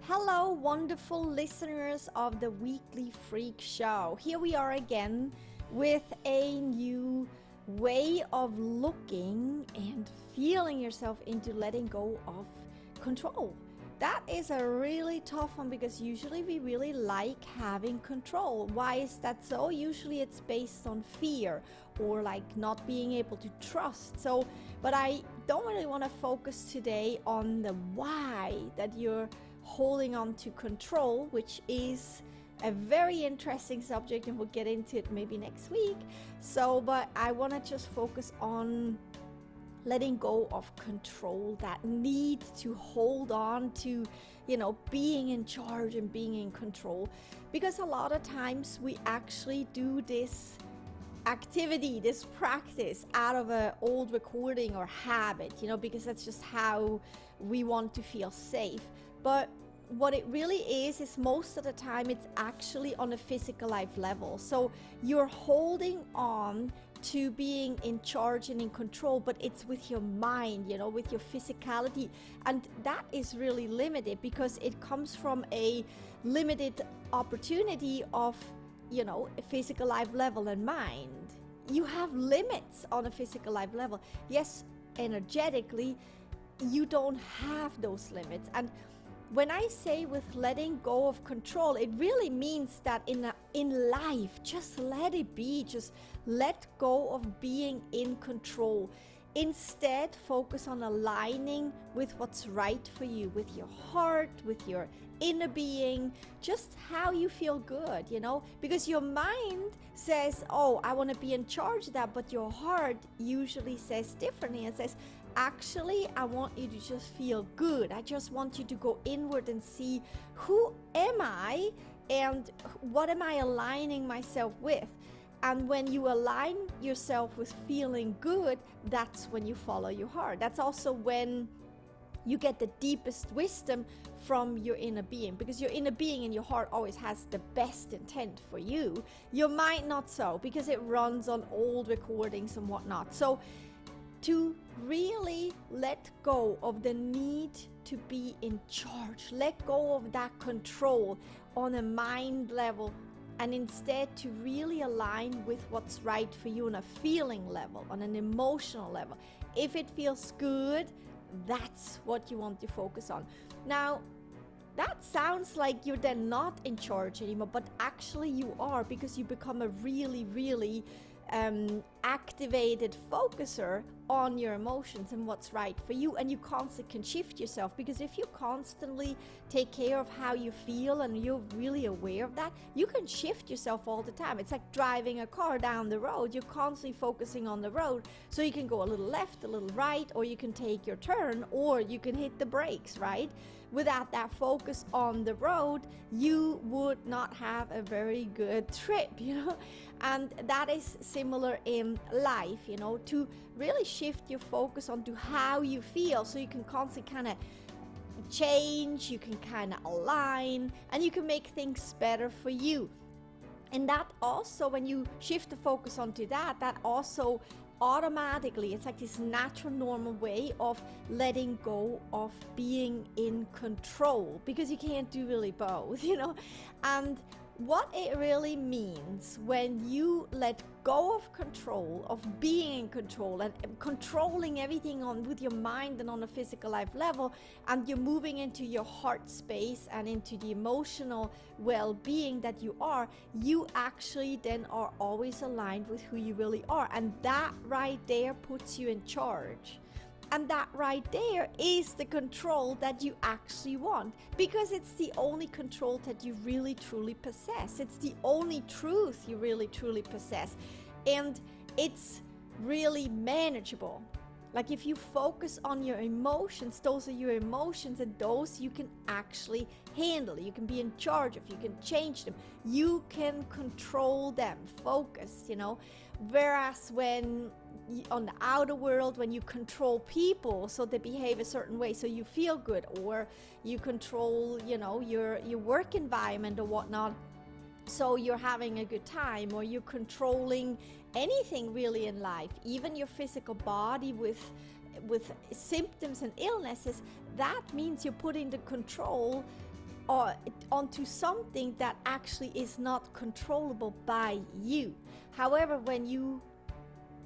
Hello, wonderful listeners of the Weekly Freak Show. Here we are again with a new way of looking and feeling yourself into letting go of control. That is a really tough one because usually we really like having control. Why is that so? Usually it's based on fear or like not being able to trust. But I don't really want to focus today on the why that you're holding on to control, which is a very interesting subject, and we'll get into it maybe next week. But I want to just focus on letting go of control, that need to hold on to, being in charge and being in control. Because a lot of times we actually do this activity, this practice out of an old recording or habit, because that's just how we want to feel safe. But what it really is most of the time it's actually on a physical life level. So you're holding on to being in charge and in control, but it's with your mind, with your physicality. And that is really limited because it comes from a limited opportunity of, a physical life level and mind. You have limits on a physical life level. Yes, energetically, you don't have those limits. And when I say with letting go of control, it really means that in life, just let it be. Just let go of being in control. Instead, focus on aligning with what's right for you, with your heart, with your inner being, just how you feel good, because your mind says, oh, I want to be in charge of that, but your heart usually says differently and says, actually, I want you to just feel good. I just want you to go inward and see, who am I and what am I aligning myself with? And when you align yourself with feeling good, that's when you follow your heart. That's also when you get the deepest wisdom from your inner being, because your inner being and your heart always has the best intent for you. Your mind not so, because it runs on old recordings and whatnot. So to really let go of the need to be in charge, let go of that control on a mind level, and instead to really align with what's right for you on a feeling level, on an emotional level. If it feels good, that's what you want to focus on. Now, that sounds like you're then not in charge anymore, but actually you are, because you become a really activated focuser on your emotions and what's right for you, and you constantly can shift yourself, because if you constantly take care of how you feel and you're really aware of that, you can shift yourself all the time. It's like driving a car down the road. You're constantly focusing on the road, so you can go a little left, a little right, or you can take your turn, or you can hit the brakes, right? Without that focus on the road, you would not have a very good trip, and that is similar in life, to really shift your focus onto how you feel, so you can constantly kind of change, you can kind of align, and you can make things better for you. And that also, when you shift the focus onto that also automatically, it's like this natural, normal way of letting go of being in control, because you can't do really both, And what it really means when you let go of control, of being in control and controlling everything with your mind and on a physical life level, and you're moving into your heart space and into the emotional well-being that you are, you actually then are always aligned with who you really are. And that right there puts you in charge. And that right there is the control that you actually want, because it's the only control that you really truly possess. It's the only truth you really truly possess. And it's really manageable. Like if you focus on your emotions, those are your emotions, and those you can actually handle. You can be in charge of, you can change them, you can control them, focus, Whereas when on the outer world, when you control people so they behave a certain way so you feel good, or you control, your work environment or whatnot, so you're having a good time, or you're controlling anything really in life, even your physical body with symptoms and illnesses, that means you're putting the control onto something that actually is not controllable by you. However, when you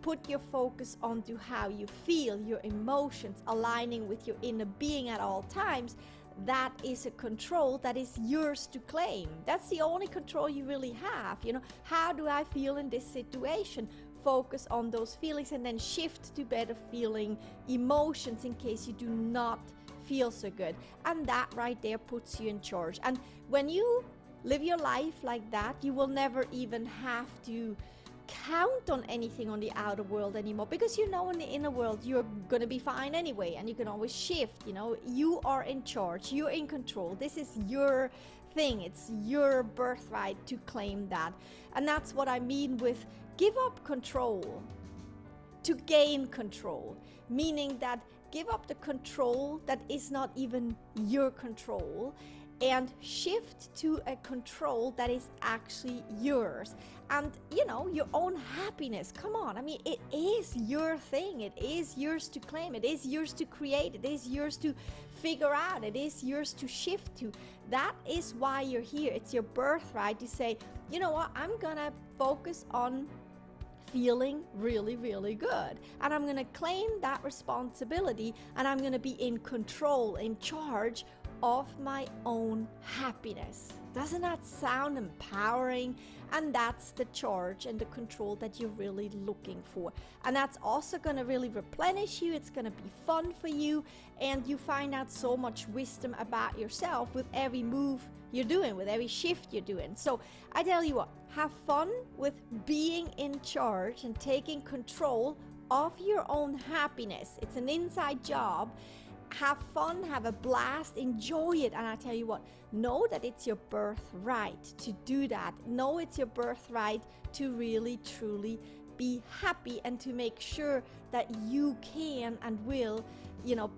put your focus onto how you feel, your emotions aligning with your inner being at all times, that is a control that is yours to claim. That's the only control you really have. How do I feel in this situation? Focus on those feelings and then shift to better feeling emotions in case you do not feel so good. And that right there puts you in charge. And when you live your life like that, you will never even have to count on anything on the outer world anymore, because in the inner world you're gonna be fine anyway, and you can always shift. You are in charge, you're in control. This is your thing, it's your birthright to claim that. And that's what I mean with give up control to gain control, meaning that give up the control that is not even your control and shift to a control that is actually yours. And your own happiness, come on, it is your thing, it is yours to claim, it is yours to create, it is yours to figure out, it is yours to shift to. That is why you're here. It's your birthright to say, you know what, I'm gonna focus on feeling really, really good, and I'm gonna claim that responsibility, and I'm gonna be in control, in charge of my own happiness. Doesn't that sound empowering? And that's the charge and the control that you're really looking for. And that's also going to really replenish you. It's going to be fun for you, and you find out so much wisdom about yourself with every move you're doing, with every shift you're doing. So I tell you what, have fun with being in charge and taking control of your own happiness. It's an inside job. Have fun, have a blast, enjoy it. And I tell you what, know that it's your birthright to do that. Know it's your birthright to really, truly be happy, and to make sure that you can and will,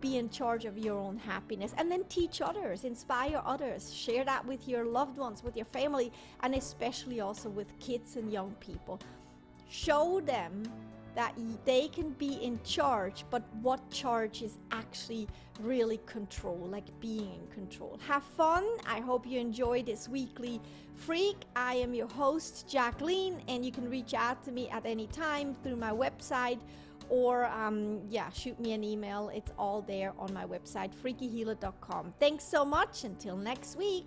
be in charge of your own happiness. And then teach others, inspire others, share that with your loved ones, with your family, and especially also with kids and young people. Show them that they can be in charge, but what charge is actually really control, like being in control. Have fun. I hope you enjoy this weekly Freak. I am your host, Jacqueline, and you can reach out to me at any time through my website, or shoot me an email. It's all there on my website, FreakyHealer.com. Thanks so much. Until next week.